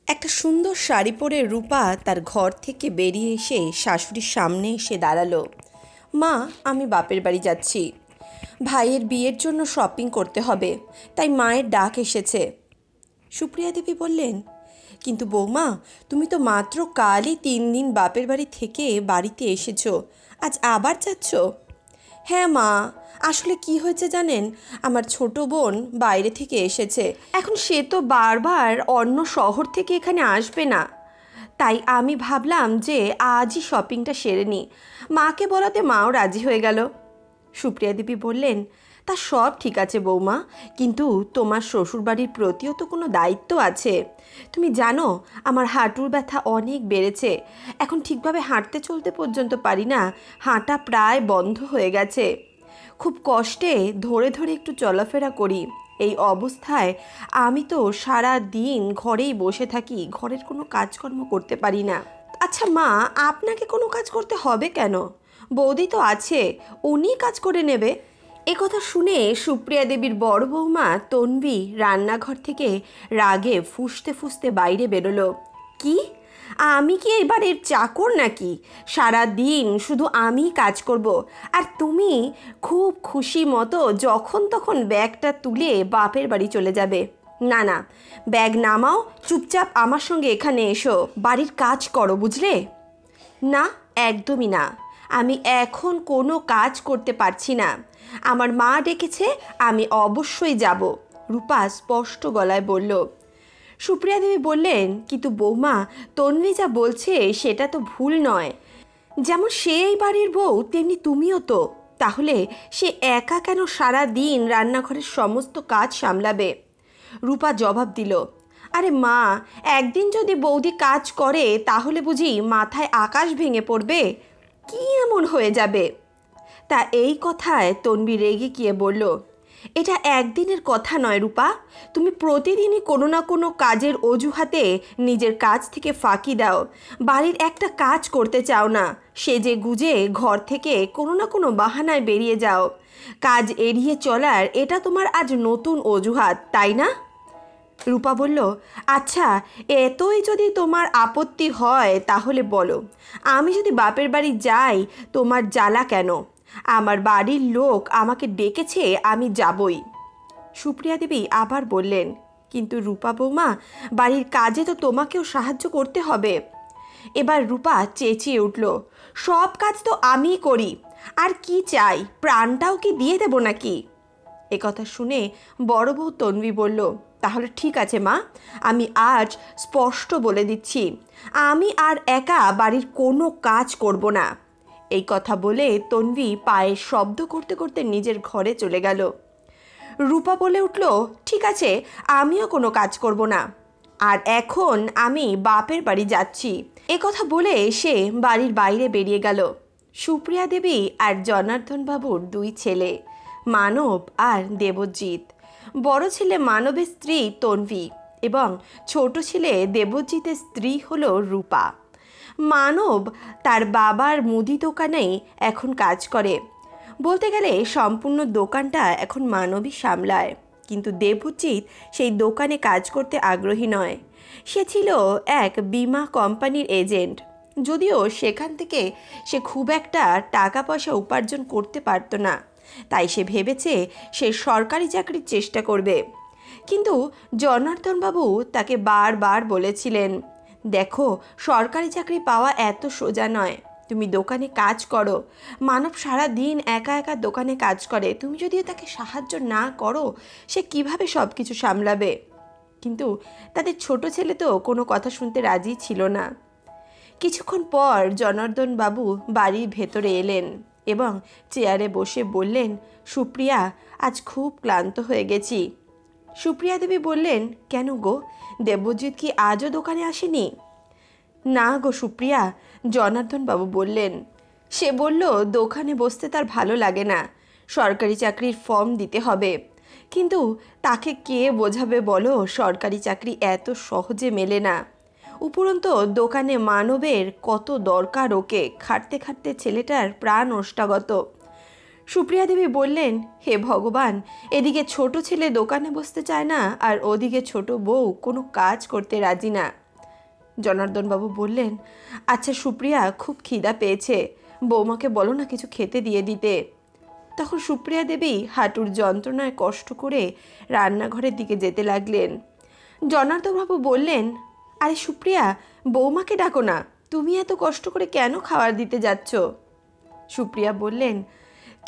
একটা সুন্দর শাড়ি পরে রূপা তার ঘর থেকে বেরিয়ে এসে শাশুড়ির সামনে এসে দাঁড়ালো। মা, আমি বাপের বাড়ি যাচ্ছি। ভাইয়ের বিয়ের জন্য শপিং করতে হবে, তাই মায়ের ডাক এসেছে। সুপ্রিয়া দেবী বললেন, কিন্তু বৌমা, তুমি তো মাত্র কালই 3 দিন বাপের বাড়ি থেকে বাড়িতে এসেছো, আজ আবার যাচ্ছ? হ্যাঁ মা, আসলে কি হয়েছে জানেন, আমার ছোট বোন বাইরে থেকে এসেছে। এখন সে তো বারবার অন্য শহর থেকে এখানে আসবে না, তাই আমি ভাবলাম যে আজই শপিংটা সেরে নিই। মাকে বলাতে মাও রাজি হয়ে গেল। সুপ্রিয়া দেবী বললেন, তা সব ঠিক আছে বৌমা, কিন্তু তোমার শ্বশুরবাড়ির প্রতিও তো কোনো দায়িত্ব আছে। তুমি জানো আমার হাঁটুর ব্যথা অনেক বেড়েছে, এখন ঠিকভাবে হাঁটতে চলতে পর্যন্ত পারি না, হাঁটা প্রায় বন্ধ হয়ে গেছে। খুব কষ্টে ধরে ধরে একটু চলাফেরা করি। এই অবস্থায় আমি তো সারা দিন ঘরেই বসে থাকি, ঘরের কোনো কাজকর্ম করতে পারি না। আচ্ছা মা, আপনাকে কোনো কাজ করতে হবে কেন? বৌদি তো আছে, উনি কাজ করে নেবে। একথা শুনে সুপ্রিয়া দেবীর বড় বৌমা তন্বী রান্নাঘর থেকে রাগে ফুঁসতে ফুঁসতে বাইরে বেরোলো। কি, আমি কি এবারের চাকর নাকি? সারা দিন শুধু আমিই কাজ করব, আর তুমি খুব খুশি মতো যখন তখন ব্যাগটা তুলে বাপের বাড়ি চলে যাবে? না না, ব্যাগ নামাও, চুপচাপ আমার সঙ্গে এখানে এসো, বাড়ির কাজ করো, বুঝলে? না, একদমই না, আমি এখন কোনো কাজ করতে পারছি না। আমার মা ডেকেছে, আমি অবশ্যই যাব, রূপা স্পষ্ট গলায় বলল। সুপ্রিয়া দেবী বললেন, কিন্তু বৌমা, তন্বী যা বলছে সেটা তো ভুল নয়। যেমন সে এই বাড়ির বউ, তেমনি তুমিও তো। তাহলে সে একা কেন সারা দিন রান্নাঘরের সমস্ত কাজ সামলাবে? রূপা জবাব দিল, আরে মা, একদিন যদি বৌদি কাজ করে তাহলে বুঝি মাথায় আকাশ ভেঙে পড়বে? কি এমন হয়ে যাবে? তা এই কথায় তন্বী রেগে গিয়ে বলল, এটা একদিনের কথা নয় রূপা, তুমি প্রতিদিনই কোনো না কোনো কাজের অজুহাতে নিজের কাজ থেকে ফাঁকি দাও, বাড়ির একটা কাজ করতে চাও না, সেজে গুজে ঘর থেকে কোনো না কোনো বাহানায় বেরিয়ে যাও। কাজ এড়িয়ে চলার এটা তোমার আজ নতুন অজুহাত, তাই না? রূপা বলল, আচ্ছা, এতই যদি তোমার আপত্তি হয় তাহলে বলো, আমি যদি বাপের বাড়ি যাই তোমার জ্বালা কেন? আমার বাড়ির লোক আমাকে ডেকেছে, আমি যাবই। সুপ্রিয়া দেবী আবার বললেন, কিন্তু রূপা বৌমা, বাড়ির কাজে তো তোমাকেও সাহায্য করতে হবে। এবার রূপা চেঁচিয়ে উঠল, সব কাজ তো আমিই করি, আর কি চাই, প্রাণটাও কি দিয়ে দেব নাকি? একথা শুনে বড় বউ তন্বী বলল, তাহলে ঠিক আছে মা, আমি আজ স্পষ্ট বলে দিচ্ছি, আমি আর একা বাড়ির কোনো কাজ করব না। এই কথা বলে তন্বী পায়ের শব্দ করতে করতে নিজের ঘরে চলে গেল। রূপা বলে উঠল, ঠিক আছে, আমিও কোনো কাজ করব না, আর এখন আমি বাপের বাড়ি যাচ্ছি। একথা বলে সে বাড়ির বাইরে বেরিয়ে গেল। সুপ্রিয়া দেবী আর জনার্দন বাবুর 2 ছেলে, মানব আর দেবজিৎ। বড় ছেলে মানবের স্ত্রী তন্বী এবং ছোট ছেলে দেবজিতের স্ত্রী হলো রূপা। মানব তার বাবার মুদি দোকানেই এখন কাজ করে। বলতে গেলে সম্পূর্ণ দোকানটা এখন মানবই সামলায়, কিন্তু দেবজিৎ সেই দোকানে কাজ করতে আগ্রহী নয়। সে ছিল এক বীমা কোম্পানির এজেন্ট, যদিও সেখান থেকে সে খুব একটা টাকা পয়সা উপার্জন করতে পারত না, তাই সে ভেবেছে সে সরকারি চাকরির চেষ্টা করবে। কিন্তু জনার্দনবাবু তাকে বারবার বলেছিলেন, দেখো, সরকারি চাকরি পাওয়া এত সোজা নয়, তুমি দোকানে কাজ করো। মানব সারা দিন একা একা দোকানে কাজ করে, তুমি যদিও তাকে সাহায্য না করো, সে কিভাবে সব কিছু সামলাবে? কিন্তু তাদের ছোট ছেলে তো কোনো কথা শুনতে রাজি ছিল না। কিছুক্ষণ পর জনার্দন বাবু বাড়ির ভেতরে এলেন এবং চেয়ারে বসে বললেন, সুপ্রিয়া, আজ খুব ক্লান্ত হয়ে গেছি। সুপ্রিয়া দেবী বললেন, কেন গো, দেবজিৎ কি আজও দোকানে আসেনি? না গো সুপ্রিয়া, জনার্দন বাবু বললেন। সে বলল, দোকানে বসতে তার ভালো লাগে না, সরকারি চাকরির ফর্ম দিতে হবে। কিন্তু তাকে কে বোঝাবে বলো, সরকারি চাকরি এত সহজে মেলে না। উপরন্তু দোকানে মানবের কত দরকার, ওকে খাটতে খাটতে ছেলেটার প্রাণ ওষ্ঠাগত। সুপ্রিয়া দেবী বললেন, হে ভগবান, এদিকে ছোট ছেলে দোকানে বসতে চায় না, আর ওদিকে ছোট বউ কোনো কাজ করতে রাজি না। জনার্দনবাবু বললেন, আচ্ছা সুপ্রিয়া, খুব খিদা পেয়েছে, বৌমাকে বলো না কিছু খেতে দিয়ে দিতে। তখন সুপ্রিয়া দেবী হাঁটুর যন্ত্রণায় কষ্ট করে রান্নাঘরের দিকে যেতে লাগলেন। জনার্দনবাবু বললেন, আরে সুপ্রিয়া, বৌমাকে ডাকো না, তুমি এত কষ্ট করে কেন খাবার দিতে যাচ্ছ? সুপ্রিয়া বললেন,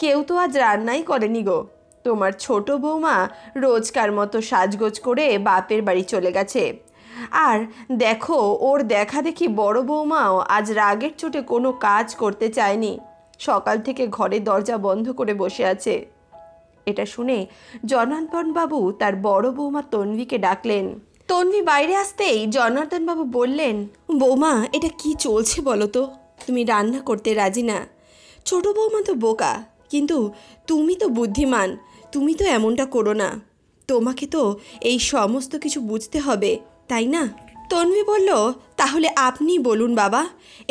কেউ তো আজ রান্নাই করেনি গো, তোমার ছোট বৌমা রোজকার মতো সাজগোজ করে বাপের বাড়ি চলে গেছে। আর দেখো, ওর দেখা দেখি বড় বৌমাও আজ রাগের চোটে কোনো কাজ করতে চায়নি, সকাল থেকে ঘরের দরজা বন্ধ করে বসে আছে। এটা শুনে জনার্দনবাবু তার বড় বৌমা তন্বীকে ডাকলেন। তন্বী বাইরে আসতেই জনার্দনবাবু বললেন, বৌমা, এটা কি চলছে বলো তো? তুমি রান্না করতে রাজি না। ছোট বৌমা তো বোকা, কিন্তু তুমি তো বুদ্ধিমান, তুমি তো এমনটা করো না। তোমাকে তো এই সমস্ত কিছু বুঝতে হবে, তাই না? তন্বী বলল, তাহলে আপনি বলুন বাবা,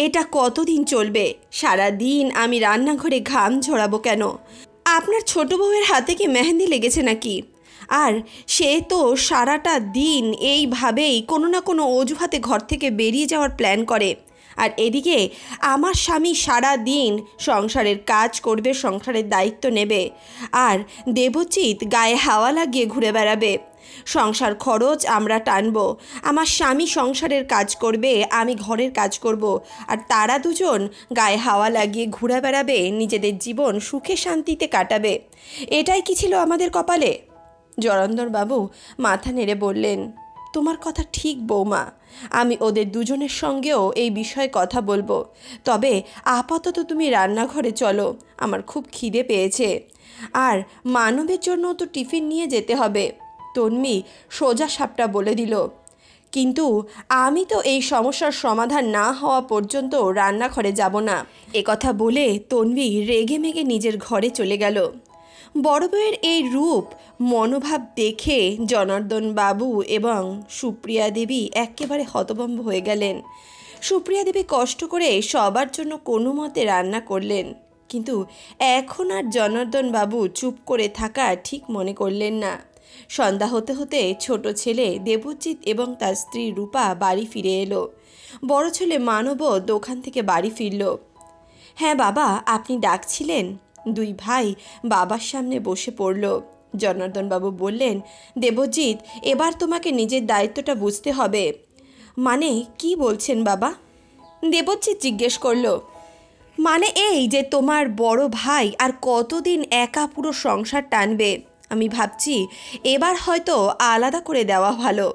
এটা কতদিন চলবে? সারা দিন আমি রান্নাঘরে ঘাম ঝরাবো কেন? আপনার ছোট বউয়ের হাতে কি মেহেন্দি লেগেছে নাকি? আর সে তো সারাটা দিন এইভাবেই কোনো না কোনো অজুহাতে ঘর থেকে বেরিয়ে যাওয়ার প্ল্যান করে। আর এদিকে আমার স্বামী সারা দিন সংসারের কাজ করবে, সংসারের দায়িত্ব নেবে, আর দেবচিৎ গায়ে হাওয়া লাগিয়ে ঘুরে বেড়াবে। সংসার খরচ আমরা টানবো, আমার স্বামী সংসারের কাজ করবে, আমি ঘরের কাজ করব, আর তারা দুজন গায়ে হাওয়া লাগিয়ে ঘুরে বেড়াবে, নিজেদের জীবন সুখে শান্তিতে কাটাবে। এটাই কি ছিল আমাদের কপালে? জনার্দনবাবু মাথা নেড়ে বললেন, তোমার কথা ঠিক বৌমা, আমি ওদের দুজনের সঙ্গেও এই বিষয়ে কথা বলবো, তবে আপাতত তুমি রান্নাঘরে চলো, আমার খুব খিদে পেয়েছে। আর মানবের জন্য তো টিফিন নিয়ে যেতে হবে। তন্বী সোজা সাপটা বলে দিল, কিন্তু আমি তো এই সমস্যার সমাধান না হওয়া পর্যন্ত রান্নাঘরে যাব না। কথা বলে তন্বী রেগে মেগে নিজের ঘরে চলে গেল। বড় বউয়ের এই রূপ মনোভাব দেখে জনার্দনবাবু এবং সুপ্রিয়া দেবী একেবারে হতভম্ব হয়ে গেলেন। সুপ্রিয়া দেবী কষ্ট করে সবার জন্য কোনো মতে রান্না করলেন, কিন্তু এখন আর জনার্দনবাবু চুপ করে থাকা ঠিক মনে করলেন না। সন্ধ্যা হতে হতে ছোট ছেলে দেবজিৎ এবং তার স্ত্রী রূপা বাড়ি ফিরে এলো। বড় ছেলে মানবও দোকান থেকে বাড়ি ফিরল। হ্যাঁ বাবা, আপনি ডাকছিলেন? দুই ভাই বাবার সামনে বসে পড়ল। জনার্দনবাবু বললেন, দেবজিৎ, এবার তোমাকে নিজের দায়িত্বটা বুঝতে হবে। মানে কি বলছেন বাবা? দেবজিৎ জিজ্ঞেস করল। মানে এই যে তোমার বড় ভাই আর কতদিন একা পুরো সংসার টানবে। আমি ভাবছি এবার হয়তো আলাদা করে দেওয়া ভালো,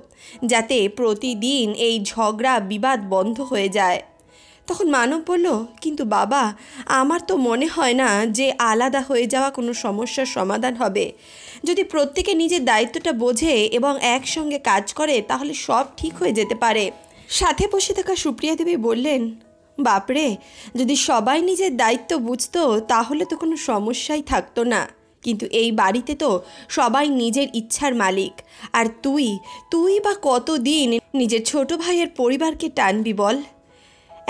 যাতে প্রতিদিন এই ঝগড়া বিবাদ বন্ধ হয়ে যায়। তখন মানব বলল, কিন্তু বাবা, আমার তো মনে হয় না যে আলাদা হয়ে যাওয়া কোনো সমস্যার সমাধান হবে। যদি প্রত্যেকে নিজের দায়িত্বটা বোঝে এবং একসঙ্গে কাজ করে, তাহলে সব ঠিক হয়ে যেতে পারে। সাথে বসে থাকা সুপ্রিয়া দেবী বললেন, বাপরে, যদি সবাই নিজের দায়িত্ব বুঝতো তাহলে তো কোনো সমস্যাই থাকতো না। কিন্তু এই বাড়িতে তো সবাই নিজের ইচ্ছার মালিক, আর তুই বা কতদিন নিজের ছোট ভাইয়ের পরিবারকে টানবি বল?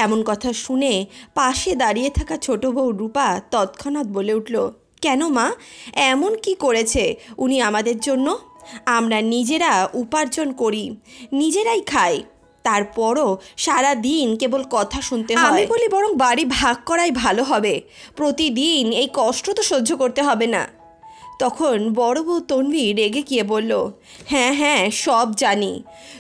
এমন কথা শুনে পাশে দাঁড়িয়ে থাকা ছোট বউ রূপা তৎক্ষণাৎ বলে উঠল, কেন মা, এমন কি করেছে উনি আমাদের জন্য? আমরা নিজেরা উপার্জন করি, নিজেরাই খাই, তারপরও সারা দিন কেবল কথা শুনতে হয়। আমি বলি বরং বাড়ি ভাগ করাই ভালো হবে, প্রতিদিন এই কষ্ট তো সহ্য করতে হবে না। তখন বড় বউ তন্বী রেগে গিয়ে বলল, হ্যাঁ হ্যাঁ, সব জানি,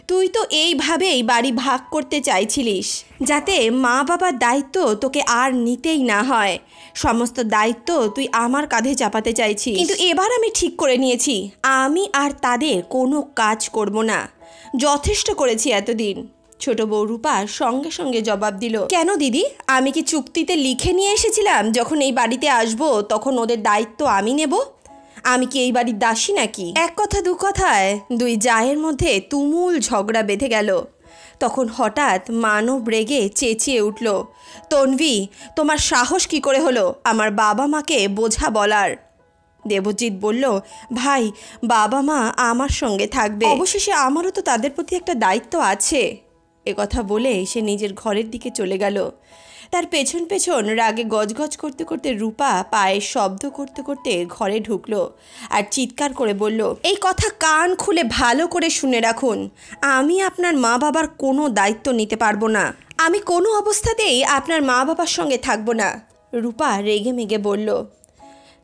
তুই তো এইভাবেই বাড়ি ভাগ করতে চাইছিলিস, যাতে মা বাবার দায়িত্ব তোকে আর নিতেই না হয়। সমস্ত দায়িত্ব তুই আমার কাঁধে চাপাতে চাইছিস, কিন্তু এবার আমি ঠিক করে নিয়েছি, আমি আর তাদের কোনো কাজ করব না। যথেষ্ট করেছি এতদিন। ছোট বউ রূপা সঙ্গে সঙ্গে জবাব দিল, কেন দিদি, আমি কি চুক্তিতে লিখে নিয়ে এসেছিলাম যখন এই বাড়িতে আসবো তখন ওদের দায়িত্ব আমি নেব? আমি কি এই বাড়ির দাসী নাকি? এক কথা দু কথায় দুই জায়ের মধ্যে তুমুল ঝগড়া বেঁধে গেল। তখন হঠাৎ মানব রেগে চেঁচিয়ে উঠল, তন্বী, তোমার সাহস কি করে হলো আমার বাবা মাকে বোঝা বলার? দেবজিৎ বলল, ভাই, বাবা মা আমার সঙ্গে থাকবে, অবশেষে আমারও তো তাদের প্রতি একটা দায়িত্ব আছে। কথা বলে সে নিজের ঘরের দিকে চলে গেল। তার পেছন পেছন রাগে গজগজ করতে করতে রূপা পায়ের শব্দ করতে করতে ঘরে ঢুকলো আর চিৎকার করে বলল, এই কথা কান খুলে ভালো করে শুনে রাখুন, আমি আপনার মা বাবার কোনো দায়িত্ব নিতে পারবো না। আমি কোনো অবস্থাতেই আপনার মা বাবার সঙ্গে থাকবো না। রূপা রেগে মেগে বলল,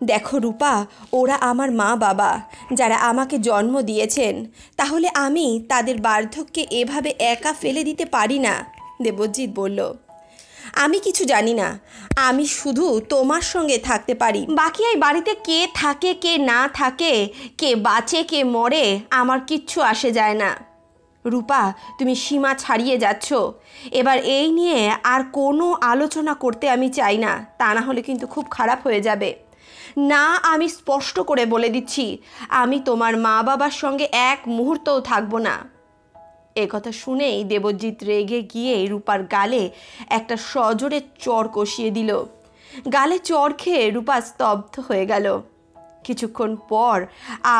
দেখো রূপা, ওরা আমার মা বাবা, যারা আমাকে জন্ম দিয়েছেন, তাহলে আমি তাদের বার্ধক্যে এভাবে একা ফেলে দিতে পারি না। দেবজিৎ বলল, আমি কিছু জানি না, আমি শুধু তোমার সঙ্গে থাকতে পারি। বাকি এই বাড়িতে কে থাকে কে না থাকে, কে বাঁচে কে মরে, আমার কিচ্ছু আসে যায় না। রূপা, তুমি সীমা ছাড়িয়ে যাচ্ছ। এবার এই নিয়ে আর কোনো আলোচনা করতে আমি চাই না, তা না হলে কিন্তু খুব খারাপ হয়ে যাবে। না, আমি স্পষ্ট করে বলে দিচ্ছি, আমি তোমার মা বাবার সঙ্গে এক মুহূর্তও থাকবো না। এ কথা শুনেই দেবজিৎ রেগে গিয়ে রূপার গালে একটা সজোরে চড় কষিয়ে দিল। গালে চড় খেয়ে রূপা স্তব্ধ হয়ে গেল। কিছুক্ষণ পর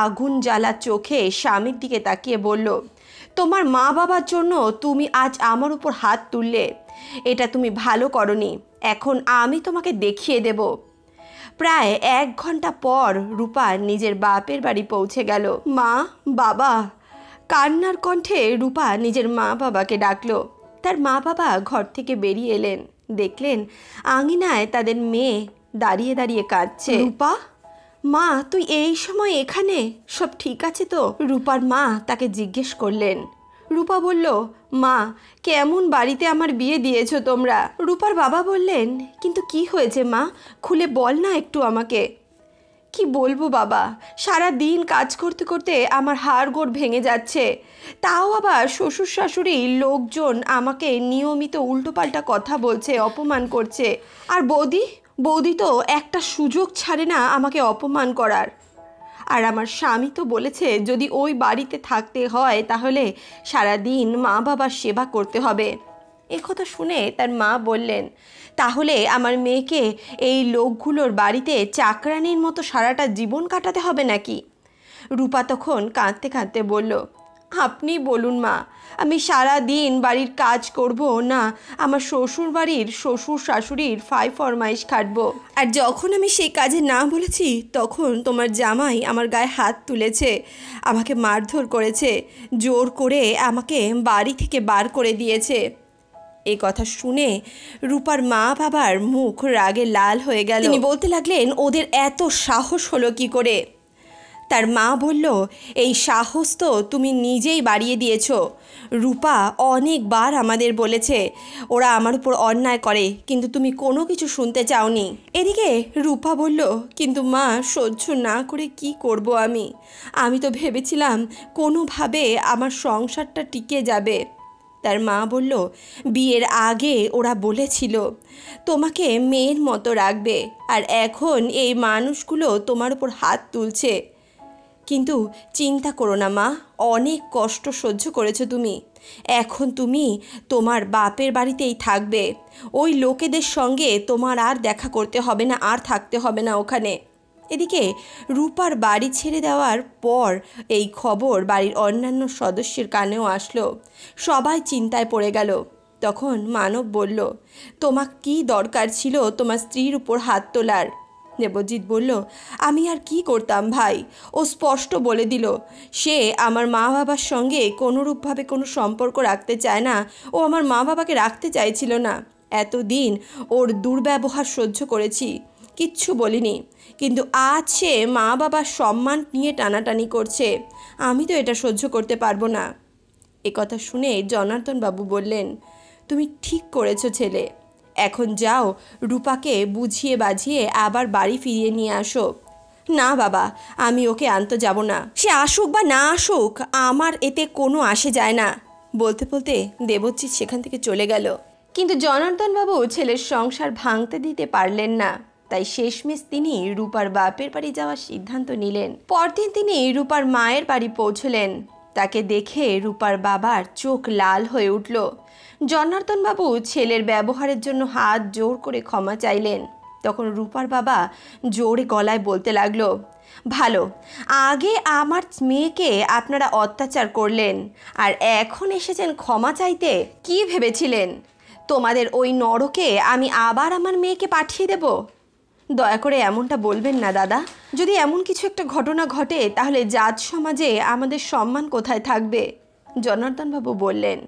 আগুন জ্বালা চোখে স্বামীর দিকে তাকিয়ে বলল, তোমার মা বাবার জন্য তুমি আজ আমার উপর হাত তুললে, এটা তুমি ভালো করনি। এখন আমি তোমাকে দেখিয়ে দেব। প্রায় 1 ঘন্টা পর রূপা নিজের বাপের বাড়ি পৌঁছে গেল। মা, বাবা। কান্নার কণ্ঠে রূপা নিজের মা বাবাকে ডাকলো। তার মা বাবা ঘর থেকে বেরিয়ে এলেন, দেখলেন আঙিনায় তাদের মেয়ে দাঁড়িয়ে দাঁড়িয়ে কাঁদছে। রূপা, মা তুই এই সময় এখানে, সব ঠিক আছে তো? রূপার মা তাকে জিজ্ঞেস করলেন। রূপা বলল, মা, কেমন বাড়িতে আমার বিয়ে দিয়েছো তোমরা? রূপার বাবা বললেন, কিন্তু কি হয়েছে মা, খুলে বল না একটু আমাকে। কি বলবো বাবা, সারা দিন কাজ করতে করতে আমার হাড়গোড় ভেঙে যাচ্ছে, তাও আবার শ্বশুর শাশুড়ি লোকজন আমাকে নিয়মিত উল্টোপাল্টা কথা বলছে, অপমান করছে। আর বৌদি তো একটা সুযোগ ছাড়ে না আমাকে অপমান করার। আর আমার স্বামী তো বলেছে যদি ওই বাড়িতে থাকতে হয় তাহলে সারা দিন মা বাবার সেবা করতে হবে। এ কথা শুনে তার মা বললেন, তাহলে আমার মেয়েকে এই লোকগুলোর বাড়িতে চাকরানির মতো সারাটা জীবন কাটাতে হবে নাকি? রূপা তখন কাঁদতে কাঁদতে বলল, আপনি বলুন মা, আমি সারা দিন বাড়ির কাজ করব না আমার শ্বশুর বাড়ির শ্বশুর শাশুড়ির ফাই ফরমাইশ খাটবো? আর যখন আমি সেই কাজে না বলেছি তখন তোমার জামাই আমার গায়ে হাত তুলেছে, আমাকে মারধর করেছে, জোর করে আমাকে বাড়ি থেকে বার করে দিয়েছে। এই কথা শুনে রূপার মা বাবার মুখ রাগে লাল হয়ে গেল। তিনি বলতে লাগলেন, ওদের এত সাহস হলো কি করে? তার মা বলল, এই সাহস তো তুমি নিজেই বাড়িয়ে দিয়েছ। রূপা অনেকবার আমাদের বলেছে ওরা আমার উপর অন্যায় করে, কিন্তু তুমি কোনো কিছু শুনতে চাওনি। এদিকে রূপা বলল, কিন্তু মা, সহ্য না করে কি করব আমি তো ভেবেছিলাম কোনোভাবে আমার সংসারটা টিকে যাবে। তার মা বলল, বিয়ের আগে ওরা বলেছিল তোমাকে মেয়ের মতো রাখবে, আর এখন এই মানুষগুলো তোমার উপর হাত তুলছে। কিন্তু চিন্তা করো না মা, অনেক কষ্ট সহ্য করেছো তুমি, এখন তুমি তোমার বাপের বাড়িতেই থাকবে। ওই লোকেদের সঙ্গে তোমার আর দেখা করতে হবে না, আর থাকতে হবে না ওখানে। এদিকে রূপার বাড়ি ছেড়ে দেওয়ার পর এই খবর বাড়ির অন্যান্য সদস্যের কানেও আসলো। সবাই চিন্তায় পড়ে গেল। তখন মানব বলল, তোমার কি দরকার ছিল তোমার স্ত্রীর উপর হাত তোলার? দেবজিৎ বলল, আমি আর কি করতাম ভাই, ও স্পষ্ট বলে দিল সে আমার মা বাবার সঙ্গে কোনোরূপভাবে কোনো সম্পর্ক রাখতে চায় না, ও আমার মা বাবাকে রাখতে চাইছিল না। এতদিন ওর দুর্ব্যবহার সহ্য করেছি, কিচ্ছু বলিনি, কিন্তু আজ সে মা বাবার সম্মান নিয়ে টানাটানি করছে, আমি তো এটা সহ্য করতে পারবো না। এ কথা শুনে জনার্দন বাবু বললেন, তুমি ঠিক করেছো ছেলে, এখন যাও রূপাকে বুঝিয়ে বাঝিয়ে আবার বাড়ি ফিরিয়ে নিয়ে আসো। না বাবা, আমি ওকে আনতে যাব না, সে আসুক বা না আসুক আমার এতে কোনো আসে যায় না। বলতে বলতে দেবজিৎ সেখান থেকে চলে গেল। কিন্তু জনার্দনবাবু ছেলের সংসার ভাঙতে দিতে পারলেন না, তাই শেষমেশ তিনি রূপার বাপের বাড়ি যাওয়ার সিদ্ধান্ত নিলেন। পরদিন তিনি রূপার মায়ের বাড়ি পৌঁছলেন। তাকে দেখে রূপার বাবার চোখ লাল হয়ে উঠল। জনার্দনবাবু ছেলের ব্যবহারের জন্য হাত জোর করে ক্ষমা চাইলেন। তখন রূপার বাবা জোরে গলায় বলতে লাগলো, ভালো, আগে আমার মেয়েকে আপনারা অত্যাচার করলেন আর এখন এসেছেন ক্ষমা চাইতে। কি ভেবেছিলেন তোমাদের ওই নরকে আমি আবার আমার মেয়েকে পাঠিয়ে দেব? দয়া করে এমনটা বলবেন না দাদা। যদি এমন কিছু একটা ঘটনা ঘটে তাহলে জাত সমাজে আমাদের সম্মান কোথায় থাকবে? জনার্দনবাবু বললেন।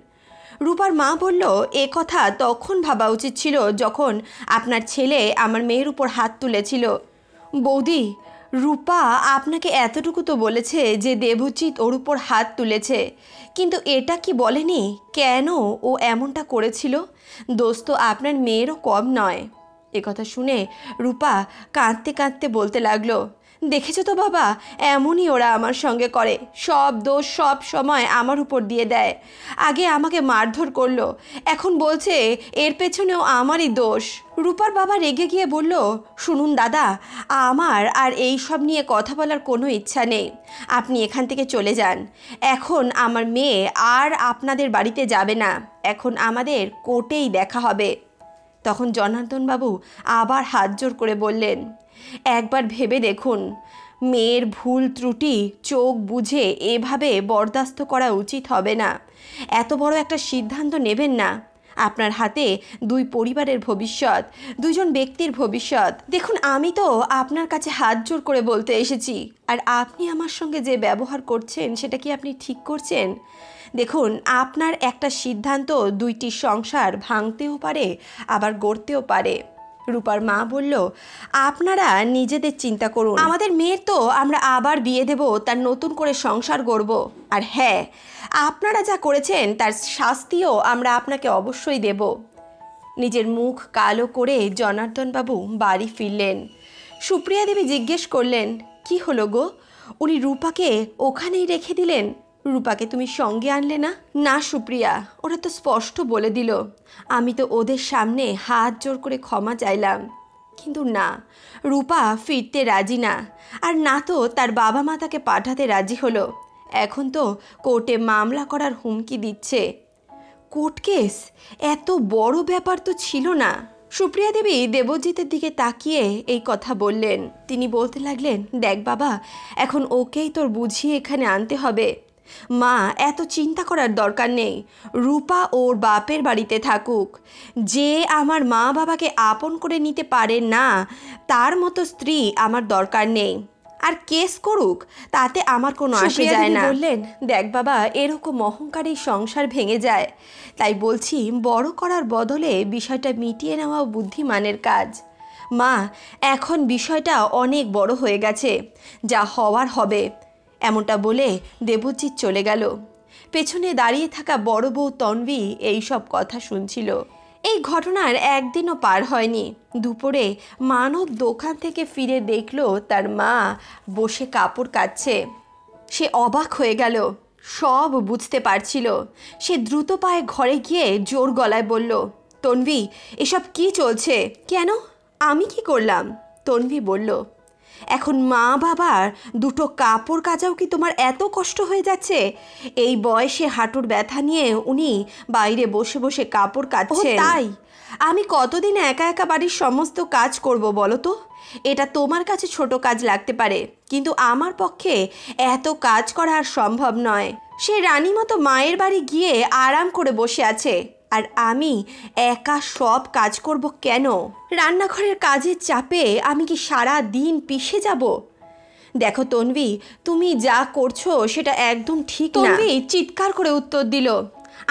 রূপার মা বলল, এ কথা তখন ভাবা উচিত ছিল যখন আপনার ছেলে আমার মেয়ের উপর হাত তুলেছিল। বৌদি, রূপা আপনাকে এতটুকু তো বলেছে যে দেবজিৎ ওর উপর হাত তুলেছে, কিন্তু এটা কি বলেনি কেন ও এমনটা করেছিল? দোষ তো আপনার মেয়েরও কম নয়। কথা শুনে রূপা কাঁদতে কাঁদতে বলতে লাগলো, দেখেছো তো বাবা, এমনই ওরা আমার সঙ্গে করে, সব দোষ সব সময় আমার উপর দিয়ে দেয়। আগে আমাকে মারধর করলো, এখন বলছে এর পেছনেও আমারই দোষ। রূপার বাবা রেগে গিয়ে বলল, শুনুন দাদা, আমার আর এই সব নিয়ে কথা বলার কোনো ইচ্ছা নেই, আপনি এখান থেকে চলে যান। এখন আমার মেয়ে আর আপনাদের বাড়িতে যাবে না, এখন আমাদের কোর্টেই দেখা হবে। তখন জনার্দনবাবু আবার হাত জোর করে বললেন, একবার ভেবে দেখুন, মেয়ের ভুল ত্রুটি চোখ বুঝে এভাবে বরদাস্ত করা উচিত হবে না। এত বড় একটা সিদ্ধান্ত নেবেন না। আপনার হাতে দুই পরিবারের ভবিষ্যৎ, দুইজন ব্যক্তির ভবিষ্যৎ। দেখুন, আমি তো আপনার কাছে হাত জোর করে বলতে এসেছি, আর আপনি আমার সঙ্গে যে ব্যবহার করছেন সেটা কি আপনি ঠিক করছেন? দেখুন, আপনার একটা সিদ্ধান্ত দুইটি সংসার ভাঙতেও পারে আবার গড়তেও পারে। রূপার মা বলল, আপনারা নিজেদের চিন্তা করুন, আমাদের মেয়ের তো আমরা আবার বিয়ে দেব, তার নতুন করে সংসার গড়ব। আর হ্যাঁ, আপনারা যা করেছেন তার শাস্তিও আমরা আপনাকে অবশ্যই দেব। নিজের মুখ কালো করে জনার্দনবাবু বাড়ি ফিরলেন। সুপ্রিয়া দেবী জিজ্ঞেস করলেন, কি হলো গো, উনি রূপাকে ওখানেই রেখে দিলেন? রূপাকে তুমি সঙ্গে আনলে না? না সুপ্রিয়া, ওরা তো স্পষ্ট বলে দিল। আমি তো ওদের সামনে হাত জোর করে ক্ষমা চাইলাম, কিন্তু না, রূপা ফিরতে রাজি না, আর না তো তার বাবা মা তাকে পাঠাতে রাজি হলো। এখন তো কোর্টে মামলা করার হুমকি দিচ্ছে। Court case? এত বড় ব্যাপার তো ছিল না। সুপ্রিয়া দেবী দেবজিতের দিকে তাকিয়ে এই কথা বললেন। তিনি বলতে লাগলেন, দেখ বাবা, এখন ওকেই তোর বুঝিয়ে এখানে আনতে হবে। মা, এত চিন্তা করার দরকার নেই, রূপা ওর বাপের বাড়িতে থাকুক। যে আমার মা বাবাকে আপন করে নিতে পারে না, তার মতো স্ত্রী আমার দরকার নেই। আর কেস করুক, তাতে আমার কোনো আসে যায় না। বললেন, দেখ বাবা, এরকম অহংকারী সংসার ভেঙে যায়। তাই বলছি, বড় করার বদলে বিষয়টা মিটিয়ে নেওয়া বুদ্ধিমানের কাজ। মা, এখন বিষয়টা অনেক বড় হয়ে গেছে, যা হওয়ার হবে। এমনটা বলে দেবজিৎ চলে গেল। পেছনে দাঁড়িয়ে থাকা বড় বউ তন্বী এই সব কথা শুনছিল। এই ঘটনার একদিনও পার হয়নি। দুপুরে মানব দোকান থেকে ফিরে দেখল তার মা বসে কাপড় কাচ্ছে। সে অবাক হয়ে গেল, সব বুঝতে পারছিল। সে দ্রুত পায়ে ঘরে গিয়ে জোর গলায় বলল, তন্বী, এসব কি চলছে? কেন, আমি কি করলাম? তন্বী বলল, এখন মা বাবার দুটো কাপড় কাচাও কি তোমার এত কষ্ট হয়ে যাচ্ছে? এই বয়সে হাঁটুর ব্যথা নিয়ে উনি বাইরে বসে বসে কাপড় কাচ্ছে। তাই আমি কতদিন একা একা বাড়ির সমস্ত কাজ করব বলো তো? এটা তোমার কাছে ছোট কাজ লাগতে পারে, কিন্তু আমার পক্ষে এত কাজ করা আর সম্ভব নয়। সে রানী মতো মায়ের বাড়ি গিয়ে আরাম করে বসে আছে, আর আমি একা সব কাজ করব কেন? রান্নাঘরের কাজের চাপে আমি কি সারা দিন পিষে যাব? দেখো তন্বী, তুমি যা করছো সেটা একদম ঠিক না। তন্বী চিৎকার করে উত্তর দিল,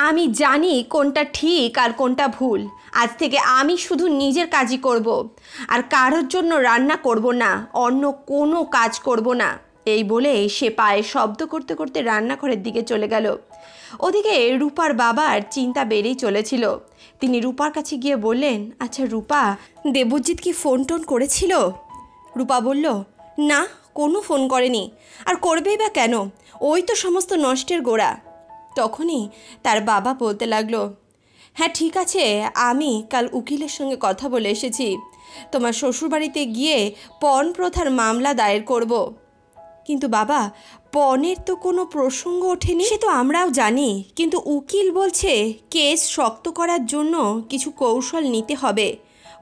আমি জানি কোনটা ঠিক আর কোনটা ভুল। আজ থেকে আমি শুধু নিজের কাজই করব, আর কারোর জন্য রান্না করব না, অন্য কোনো কাজ করব না। এই বলে সে পায়ে শব্দ করতে করতে রান্নাঘরের দিকে চলে গেল। ওদিকে রূপার বাবার চিন্তা বেড়েই চলেছিল। তিনি রূপার কাছে গিয়ে বললেন, আচ্ছা রূপা, দেবজিৎ কি ফোন টোন করেছিল? রূপা বলল, না, কোনো ফোন করেনি, আর করবেই বা কেন? ওই তো সমস্ত নষ্টের গোড়া। তখনই তার বাবা বলতে লাগলো, হ্যাঁ ঠিক আছে, আমি কাল উকিলের সঙ্গে কথা বলে এসেছি, তোমার শ্বশুরবাড়িতে গিয়ে পণ প্রথার মামলা দায়ের করব। কিন্তু বাবা, পণের তো কোনো প্রসঙ্গ ওঠেনি। সে তো আমরাও জানি, কিন্তু উকিল বলছে কেস শক্ত করার জন্য কিছু কৌশল নিতে হবে।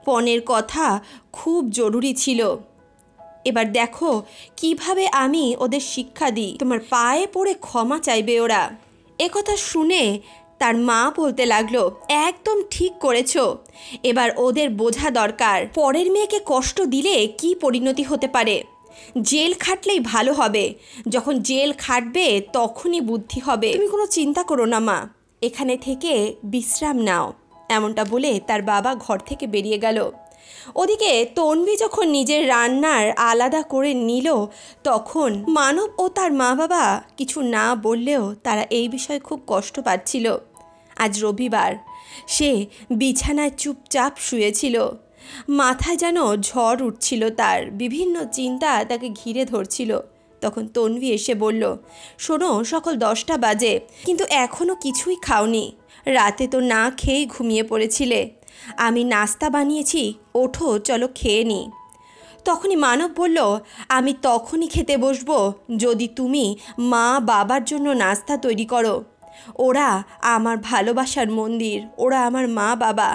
পণের কথা খুব জরুরি ছিল। এবার দেখো কিভাবে আমি ওদের শিক্ষা দিই। তোমার পায়ে পড়ে ক্ষমা চাইবে ওরা। একথা শুনে তার মা বলতে লাগলো, একদম ঠিক করেছো, এবার ওদের বোঝা দরকার পরের মেয়েকে কষ্ট দিলে কি পরিণতি হতে পারে। জেল খাটলেই ভালো হবে, যখন জেল খাটবে তখনই বুদ্ধি হবে। তুমি কোনো চিন্তা করো না মা, এখানে থেকে বিশ্রাম নাও। এমনটা বলে তার বাবা ঘর থেকে বেরিয়ে গেল। ওদিকে তন্বী যখন নিজের রান্নার আলাদা করে নিল, তখন মানব ও তার মা বাবা কিছু না বললেও তারা এই বিষয়ে খুব কষ্ট পাচ্ছিল। আজ রবিবার, সে বিছানায় চুপচাপ শুয়েছিল। মাথায় যেন ঝড় উঠছিল তার, বিভিন্ন চিন্তা তাকে ঘিরে ধরছিল। তখন তন্বী এসে বলল, শোনো, সকাল 10টা বাজে, কিন্তু এখনও কিছুই খাওনি। রাতে তো না খেয়েই ঘুমিয়ে পড়েছিলে। আমি নাস্তা বানিয়েছি, ওঠো, চলো খেয়ে নিই। তখনই মানব বলল, আমি তখনই খেতে বসবো যদি তুমি মা বাবার জন্য নাস্তা তৈরি করো। ওরা আমার ভালোবাসার মন্দির, ওরা আমার মা বাবা।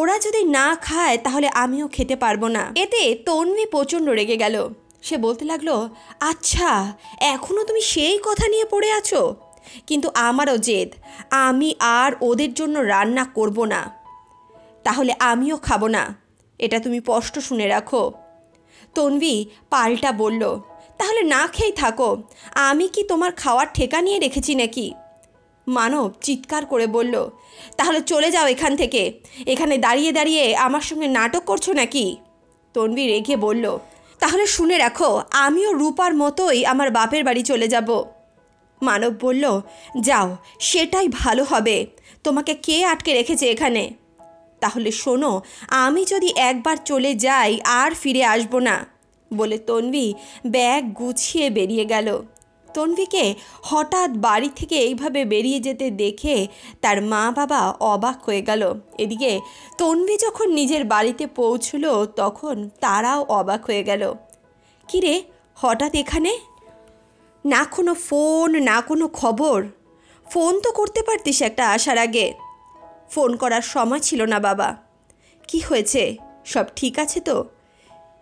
ওরা যদি না খায় তাহলে আমিও খেতে পারবো না। এতে তন্বী প্রচণ্ড রেগে গেল। সে বলতে লাগলো, আচ্ছা, এখনও তুমি সেই কথা নিয়ে পড়ে আছো? কিন্তু আমারও জেদ, আমি আর ওদের জন্য রান্না করব না, তাহলে আমিও খাবো না, এটা তুমি স্পষ্ট শুনে রাখো। তন্বী পাল্টা বলল, তাহলে না খেয়েই থাকো, আমি কি তোমার খাওয়ার ঠেকা নিয়ে রেখেছি নাকি? মানব চিৎকার করে বলল, তাহলে চলে যাও এখান থেকে, এখানে দাঁড়িয়ে দাঁড়িয়ে আমার সঙ্গে নাটক করছো নাকি? তন্বী রেগে বলল, তাহলে শুনে রাখো, আমিও রূপার মতোই আমার বাপের বাড়ি চলে যাব। মানব বলল, যাও, সেটাই ভালো হবে। তোমাকে কে আটকে রেখেছে এখানে? তাহলে শোনো, আমি যদি একবার চলে যাই আর ফিরে আসবো না, বলে তন্বী ব্যাগ গুছিয়ে বেরিয়ে গেল। তন্বীকে হঠাৎ বাড়ি থেকে এইভাবে বেরিয়ে যেতে দেখে তার মা বাবা অবাক হয়ে গেল। এদিকে তন্বী যখন নিজের বাড়িতে পৌঁছল, তখন তারাও অবাক হয়ে গেল। কিরে, হঠাৎ এখানে? না কোনো ফোন, না কোনো খবর। ফোন তো করতে পারতিস একটা আসার আগে। ফোন করার সময় ছিল না বাবা। কি হয়েছে, সব ঠিক আছে তো?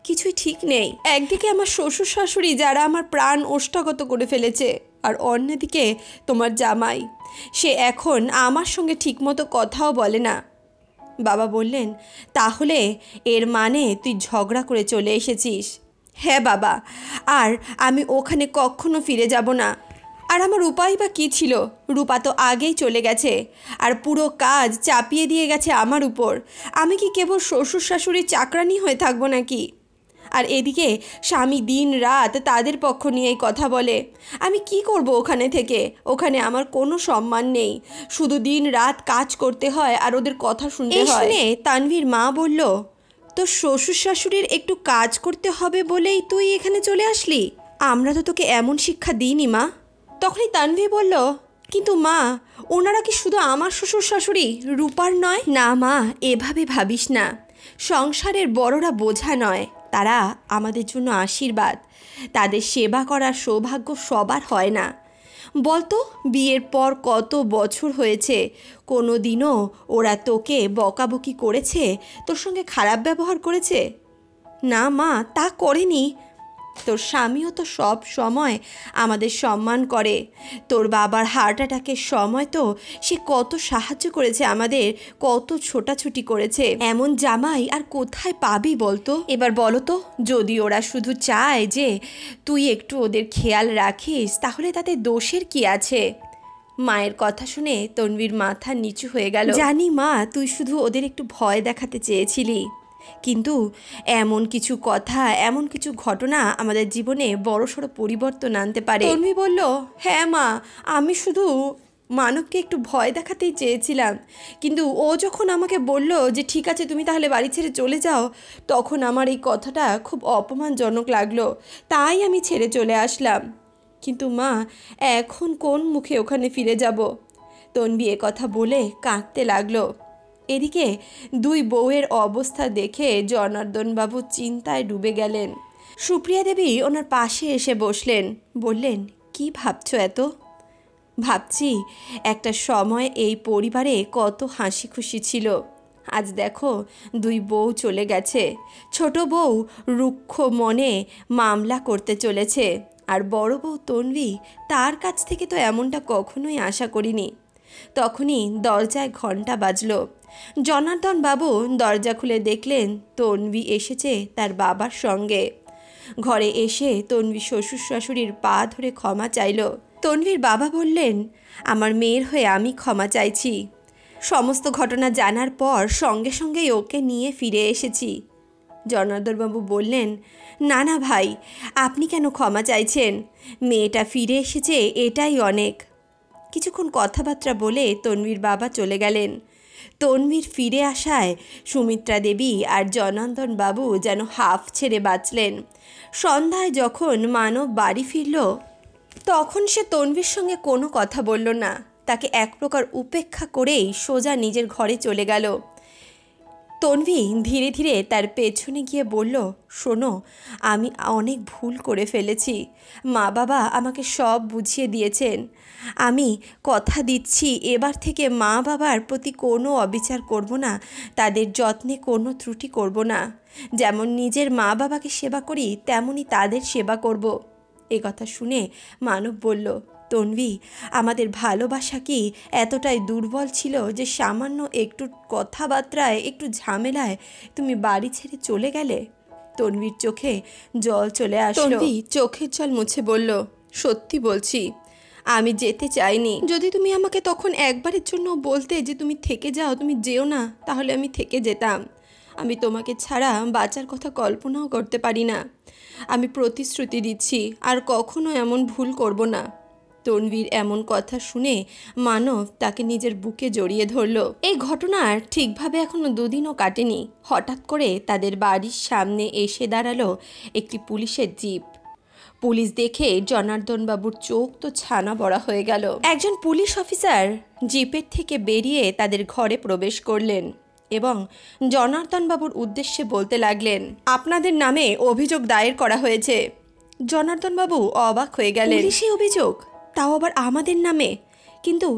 কিছুই ঠিক নেই। একদিকে আমার শ্বশুর শাশুড়ি, যারা আমার প্রাণ ওষ্ঠাগত করে ফেলেছে, আর অন্যদিকে তোমার জামাই, সে এখন আমার সঙ্গে ঠিকমতো কথাও বলে না। বাবা বললেন, তাহলে এর মানে তুই ঝগড়া করে চলে এসেছিস? হ্যাঁ বাবা, আর আমি ওখানে কখনো ফিরে যাব না। আর আমার উপায় বা কী ছিল? রূপা তো আগেই চলে গেছে, আর পুরো কাজ চাপিয়ে দিয়ে গেছে আমার উপর। আমি কি কেবল শ্বশুর শাশুড়ির চাকরানি হয়ে থাকবো নাকি? আর এদিকে স্বামী দিন রাত তাদের পক্ষ নিয়েই কথা বলে। আমি কি করব ওখানে থেকে? ওখানে আমার কোনো সম্মান নেই, শুধু দিন রাত কাজ করতে হয় আর ওদের কথা শুনতে হয়। শুনে তানভীর মা বলল, তো শ্বশুর শাশুড়ির একটু কাজ করতে হবে বলেই তুই এখানে চলে আসলি? আমরা তো তোকে এমন শিক্ষা দিইনি মা। তখনই তানভী বলল, কিন্তু মা, ওনারা কি শুধু আমার শ্বশুর শাশুড়ি, রূপার নয়? না মা, এভাবে ভাবিস না। সংসারের বড়রা বোঝা নয়, তারা আমাদের জন্য আশীর্বাদ। তাদের সেবা করার সৌভাগ্য সবার হয় না। বলতো, বিয়ের পর কত বছর হয়েছে, কোনো দিনও ওরা তোকে বকাবকি করেছে, তোর সঙ্গে খারাপ ব্যবহার করেছে? না মা, তা করেনি। তোর স্বামীও তো সব সময় আমাদের সম্মান করে। তোর বাবার হার্ট অ্যাটাকের সময় তো সে কত সাহায্য করেছে আমাদের, কত ছোটাছুটি করেছে। এমন জামাই আর কোথায় পাবি বলতো? এবার বলো তো, যদি ওরা শুধু চায় যে তুই একটু ওদের খেয়াল রাখিস, তাহলে তাতে দোষের কি আছে? মায়ের কথা শুনে তন্বীর মাথা নিচু হয়ে গেল। জানি মা, তুই শুধু ওদের একটু ভয় দেখাতে চেয়েছিলি, কিন্তু এমন কিছু কথা, এমন কিছু ঘটনা আমাদের জীবনে বড়সড় পরিবর্তন আনতে পারে। তন্বী বলল, হ্যাঁ মা, আমি শুধু মানবকে একটু ভয় দেখাতেই চেয়েছিলাম, কিন্তু ও যখন আমাকে বলল যে ঠিক আছে তুমি তাহলে বাড়ি ছেড়ে চলে যাও, তখন আমার এই কথাটা খুব অপমানজনক লাগলো, তাই আমি ছেড়ে চলে আসলাম। কিন্তু মা, এখন কোন মুখে ওখানে ফিরে যাব? তন্বী কথা বলে কাঁদতে লাগলো। এদিকে দুই বউয়ের অবস্থা দেখে জনার্দনবাবু চিন্তায় ডুবে গেলেন। সুপ্রিয়া দেবী ওনার পাশে এসে বসলেন, বললেন, কি ভাবছো এত? ভাবছি একটা সময় এই পরিবারে কত হাসি খুশি ছিল, আজ দেখো দুই বউ চলে গেছে। ছোট বউ রুক্ষ মনে মামলা করতে চলেছে, আর বড় বউ তন্বী, তার কাছ থেকে তো এমনটা কখনোই আশা করিনি। তখনই দরজায় ঘণ্টা বাজল। জনার্দন বাবু দরজা খুলে দেখলেন তন্বী এসেছে তার বাবার সঙ্গে। ঘরে এসে তন্বী শ্বশুর শাশুড়ির পা ধরে ক্ষমা চাইল। তন্বীর বাবা বললেন, আমার মেয়ের হয়ে আমি ক্ষমা চাইছি। সমস্ত ঘটনা জানার পর সঙ্গে সঙ্গেই ওকে নিয়ে ফিরে এসেছি। জনার্দনবাবু বললেন, না না ভাই, আপনি কেন ক্ষমা চাইছেন? মেয়েটা ফিরে এসেছে, এটাই অনেক। কিছুক্ষণ কথাবার্তা বলে তন্বীর বাবা চলে গেলেন। তন্বীর ফিরে আসায় সুমিত্রা দেবী আর জনার্দন বাবু যেন হাঁফ ছেড়ে বাঁচলেন। সন্ধ্যায় যখন মানব বাড়ি ফিরল, তখন সে তন্বীর সঙ্গে কোনো কথা বলল না। তাকে এক প্রকার উপেক্ষা করেই সোজা নিজের ঘরে চলে গেল। তন্বী ধীরে ধীরে তার পেছনে গিয়ে বলল, শোনো, আমি অনেক ভুল করে ফেলেছি। মা বাবা আমাকে সব বুঝিয়ে দিয়েছেন। আমি কথা দিচ্ছি এবার থেকে মা বাবার প্রতি কোনো অবিচার করব না, তাদের যত্নে কোনো ত্রুটি করব না। যেমন নিজের মা বাবাকে সেবা করি তেমনই তাদের সেবা করব। এ কথা শুনে মানব বলল, তন্বী, আমাদের ভালোবাসা কি এতটাই দুর্বল ছিল যে সামান্য একটু কথাবার্তায়, একটু ঝামেলায় তুমি বাড়ি ছেড়ে চলে গেলে? তন্বীর চোখে জল চলে আসলো। তন্বী চোখের জল মুছে বলল, সত্যি বলছি, আমি যেতে চাইনি। যদি তুমি আমাকে তখন একবারের জন্য বলতে যে তুমি থেকে যাও, তুমি যেও না, তাহলে আমি থেকে যেতাম। আমি তোমাকে ছাড়া বাঁচার কথা কল্পনাও করতে পারি না। আমি প্রতিশ্রুতি দিচ্ছি আর কখনো এমন ভুল করব না। তন্বীর এমন কথা শুনে মানব তাকে নিজের বুকে জড়িয়ে ধরল। এই ঘটনার ঠিকভাবে এখনো দুদিনও কাটেনি। হঠাৎ করে তাদের বাড়ির সামনে এসে দাঁড়ালো একটি পুলিশের জিপ। পুলিশ দেখে জনার্দন বাবুর চোখ তো ছানা বড়া হয়ে গেল। একজন পুলিশ অফিসার জিপের থেকে বেরিয়ে তাদের ঘরে প্রবেশ করলেন এবং জনার্দন বাবুর উদ্দেশ্যে বলতে লাগলেন, আপনাদের নামে অভিযোগ দায়ের করা হয়েছে। জনার্দন বাবু অবাক হয়ে গেলেন। পুলিশি অভিযোগ? তাও আবার আমাদের নামে? কিন্তু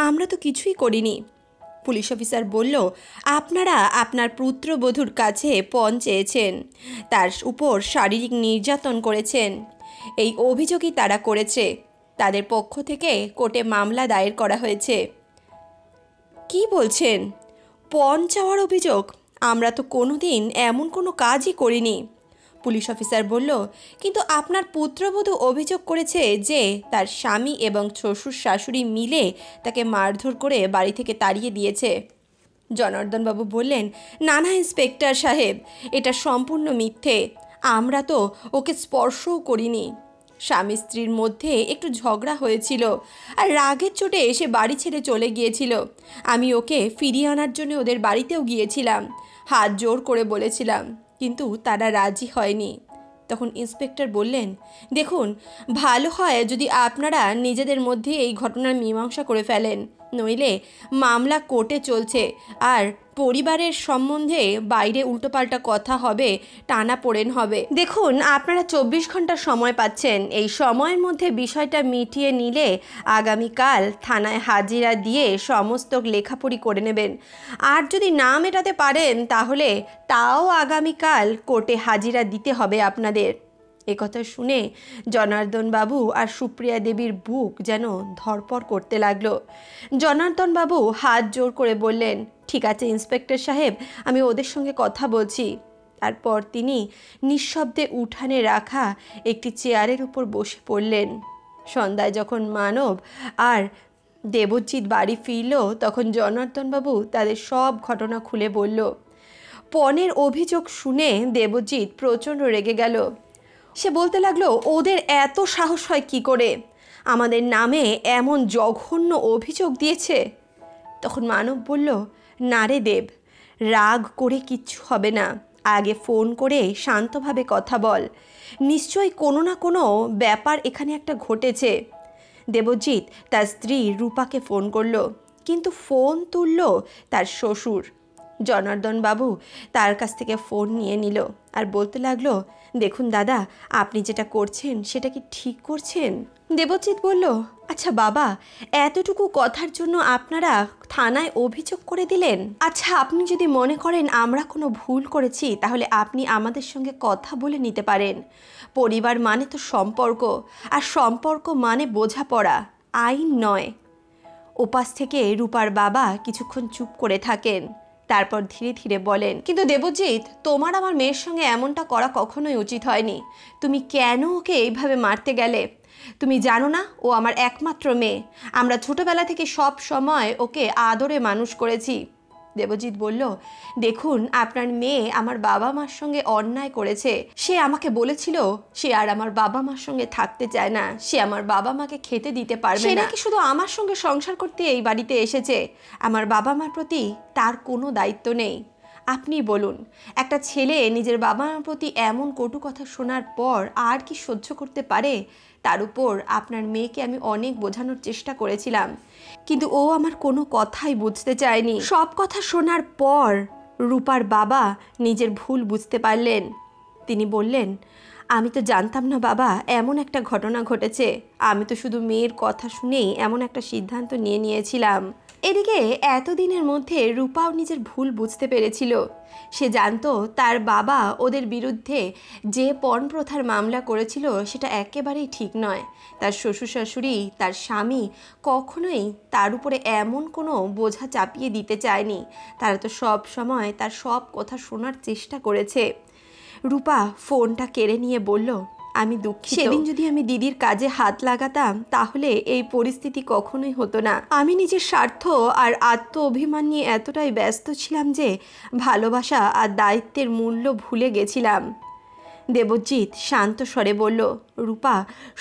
আমরা তো কিছুই করিনি। পুলিশ অফিসার বলল, আপনারা আপনার পুত্রবধূর কাছে পণ চেয়েছেন, তার উপর শারীরিক নির্যাতন করেছেন। এই অভিযোগই তারা করেছে। তাদের পক্ষ থেকে কোর্টে মামলা দায়ের করা হয়েছে। কি বলছেন? পণ চাওয়ার অভিযোগ? আমরা তো কোনোদিন এমন কোনো কাজই করিনি। পুলিশ অফিসার বলল, কিন্তু আপনার পুত্রবধূ অভিযোগ করেছে যে তার স্বামী এবং শ্বশুর শাশুড়ি মিলে তাকে মারধর করে বাড়ি থেকে তাড়িয়ে দিয়েছে। জনার্দনবাবু বললেন, না না ইন্সপেক্টর সাহেব, এটা সম্পূর্ণ মিথ্যে। আমরা তো ওকে স্পর্শও করিনি। স্বামী স্ত্রীর মধ্যে একটু ঝগড়া হয়েছিল আর রাগের চোটে এসে বাড়ি ছেড়ে চলে গিয়েছিল। আমি ওকে ফিরিয়ে আনার জন্য ওদের বাড়িতেও গিয়েছিলাম, হাত জোর করে বলেছিলাম, কিন্তু তারা রাজি হয়নি। তখন ইন্সপেক্টর বললেন, দেখুন, ভালো হয় যদি আপনারা নিজেদের মধ্যে এই ঘটনার মীমাংসা করে ফেলেন, নইলে মামলা কোর্টে চলছে আর পরিবারের সম্বন্ধে বাইরে উল্টোপাল্টা কথা হবে, টানাপোড়েন হবে। দেখুন, আপনারা 24 ঘন্টা সময় পাচ্ছেন। এই সময়ের মধ্যে বিষয়টা মিটিয়ে নিলে আগামীকাল থানায় হাজিরা দিয়ে সমস্ত লেখাপড়ি করে নেবেন। আর যদি না মেটাতে পারেন তাহলে তাও আগামীকাল কোর্টে হাজিরা দিতে হবে আপনাদের। একথা শুনে জনার্দন বাবু আর সুপ্রিয়া দেবীর বুক যেন ধরপড় করতে লাগলো। জনার্দন বাবু হাত জোর করে বললেন, ঠিক আছে ইন্সপেক্টর সাহেব, আমি ওদের সঙ্গে কথা বলছি। তারপর তিনি নিঃশব্দে উঠানে রাখা একটি চেয়ারের উপর বসে পড়লেন। সন্ধ্যায় যখন মানব আর দেবজিৎ বাড়ি ফিরল, তখন জনার্দন বাবু তাদের সব ঘটনা খুলে বলল। পণের অভিযোগ শুনে দেবজিৎ প্রচণ্ড রেগে গেল। সে বলতে লাগলো, ওদের এত সাহস হয় কি করে? আমাদের নামে এমন জঘন্য অভিযোগ দিয়েছে। তখন মানব বলল, না রে দেব, রাগ করে কিচ্ছু হবে না, আগে ফোন করে শান্তভাবে কথা বল। নিশ্চয়ই কোনো না কোনো ব্যাপার এখানে একটা ঘটেছে। দেবজিৎ তার স্ত্রী রূপাকে ফোন করলো, কিন্তু ফোন তুলল তার শ্বশুর। জনার্দন বাবু তার কাছ থেকে ফোন নিয়ে নিল আর বলতে লাগলো, দেখুন দাদা, আপনি যেটা করছেন সেটা কি ঠিক করছেন? দেবজিৎ বলল, আচ্ছা বাবা, এতটুকু কথার জন্য আপনারা থানায় অভিযোগ করে দিলেন? আচ্ছা, আপনি যদি মনে করেন আমরা কোনো ভুল করেছি তাহলে আপনি আমাদের সঙ্গে কথা বলে নিতে পারেন। পরিবার মানে তো সম্পর্ক, আর সম্পর্ক মানে বোঝাপড়া, আইন নয়। ওপাশ থেকে রূপার বাবা কিছুক্ষণ চুপ করে থাকেন, তারপর ধীরে ধীরে বলেন, কিন্তু দেবজিৎ, তোমার আমার মেয়ের সঙ্গে এমনটা করা কখনোই উচিত হয়নি। তুমি কেন ওকে এইভাবে মারতে গেলে? তুমি জানো না ও আমার একমাত্র মেয়ে। আমরা ছোটবেলা থেকে সব সময় ওকে আদরে মানুষ করেছি। দেবজিৎ বলল, দেখুন, আপনার মেয়ে আমার বাবা মার সঙ্গে অন্যায় করেছে। সে আমাকে বলেছিল সে আর আমার বাবা মার সঙ্গে থাকতে চায় না, সে আমার বাবা মাকে খেতে দিতে পারবে না। সে নাকি শুধু আমার সঙ্গে সংসার করতে এই বাড়িতে এসেছে, আমার বাবা মার প্রতি তার কোনো দায়িত্ব নেই। আপনি বলুন, একটা ছেলে নিজের বাবা মার প্রতি এমন কটু কথা শোনার পর আর কি সহ্য করতে পারে? তার উপর আপনার মেয়েকে আমি অনেক বোঝানোর চেষ্টা করেছিলাম, কিন্তু ও আমার কোনো কথাই বুঝতে চায়নি। সব কথা শোনার পর রূপার বাবা নিজের ভুল বুঝতে পারলেন। তিনি বললেন, আমি তো জানতাম না বাবা এমন একটা ঘটনা ঘটেছে। আমি তো শুধু মেয়ের কথা শুনেই এমন একটা সিদ্ধান্ত নিয়েছিলাম। এদিকে এতদিনের মধ্যে রূপাও নিজের ভুল বুঝতে পেরেছিল। সে জানতো তার বাবা ওদের বিরুদ্ধে যে পণ প্রথার মামলা করেছিল সেটা একেবারেই ঠিক নয়। তার শ্বশুর শাশুড়ি, তার স্বামী কখনোই তার উপরে এমন কোনো বোঝা চাপিয়ে দিতে চায়নি। তারা তো সব সময় তার সব কথা শোনার চেষ্টা করেছে। রূপা ফোনটা কেড়ে নিয়ে বলল, আমি দুঃখিত। সেদিন যদি আমি দিদির কাজে হাত লাগাতাম তাহলে এই পরিস্থিতি কখনোই হতো না। আমি নিজের স্বার্থ আর আত্ম অভিমান নিয়ে এতটাই ব্যস্ত ছিলাম যে ভালোবাসা আর দায়িত্বের মূল্য ভুলে গেছিলাম। দেবজিৎ শান্ত স্বরে বলল, রূপা,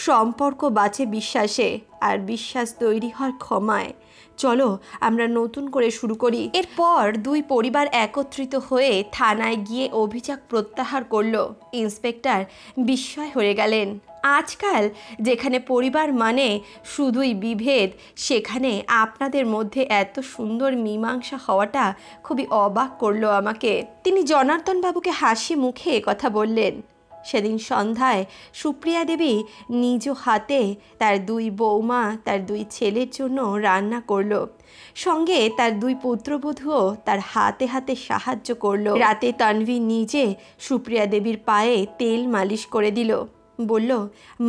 সম্পর্ক বাঁচে বিশ্বাসে, আর বিশ্বাস তৈরি হয় ক্ষমায়। চলো আমরা নতুন করে শুরু করি। এরপর দুই পরিবার একত্রিত হয়ে থানায় গিয়ে অভিযোগ প্রত্যাহার করলো। ইন্সপেক্টর বিস্ময় হয়ে গেলেন। আজকাল যেখানে পরিবার মানে শুধুই বিভেদ, সেখানে আপনাদের মধ্যে এত সুন্দর মীমাংসা হওয়াটা খুবই অবাক করলো আমাকে। তিনি জনার্দন বাবুকে হাসি মুখে কথা বললেন। সেদিন সন্ধ্যায় সুপ্রিয়া দেবী নিজ হাতে তার দুই বৌমা, তার দুই ছেলের জন্য রান্না করলো। সঙ্গে তার দুই পুত্রবধূও তার হাতে হাতে সাহায্য করলো। রাতে তানভি নিজে সুপ্রিয়া দেবীর পায়ে তেল মালিশ করে দিল। বলল,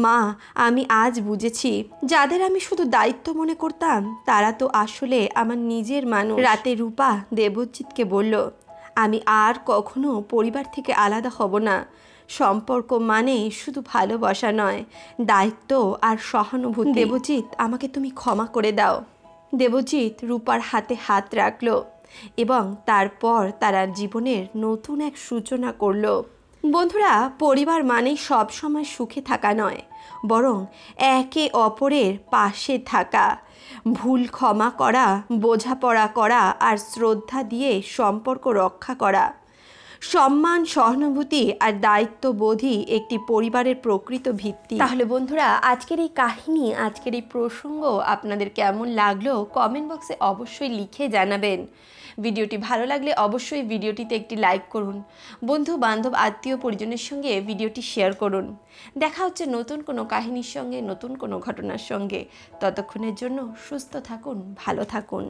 মা, আমি আজ বুঝেছি, যাদের আমি শুধু দায়িত্ব মনে করতাম তারা তো আসলে আমার নিজের মানুষ। রাতে রূপা দেবজিৎকে বলল, আমি আর কখনো পরিবার থেকে আলাদা হব না। সম্পর্ক মানে শুধু ভালোবাসা নয়, দায়িত্ব আর সহানুভূতি। দেবজিৎ, আমাকে তুমি ক্ষমা করে দাও। দেবজিৎ রূপার হাতে হাত রাখল এবং তারপর তারা জীবনের নতুন এক সূচনা করলো। বন্ধুরা, পরিবার মানেই সবসময় সুখে থাকা নয়, বরং একে অপরের পাশে থাকা, ভুল ক্ষমা করা, বোঝাপড়া করা আর শ্রদ্ধা দিয়ে সম্পর্ক রক্ষা করা। সম্মান, সহানুভূতি আর দায়িত্ববোধই একটি পরিবারের প্রকৃত ভিত্তি। তাহলে বন্ধুরা, আজকের এই কাহিনী, আজকের এই প্রসঙ্গ আপনাদের কেমন লাগলো কমেন্ট বক্সে অবশ্যই লিখে জানাবেন। ভিডিওটি ভালো লাগলে অবশ্যই ভিডিওটিতে একটি লাইক করুন। বন্ধু বান্ধব আত্মীয় পরিজনের সঙ্গে ভিডিওটি শেয়ার করুন। দেখা হচ্ছে নতুন কোনো কাহিনীর সঙ্গে, নতুন কোনো ঘটনার সঙ্গে। ততক্ষণের জন্য সুস্থ থাকুন, ভালো থাকুন।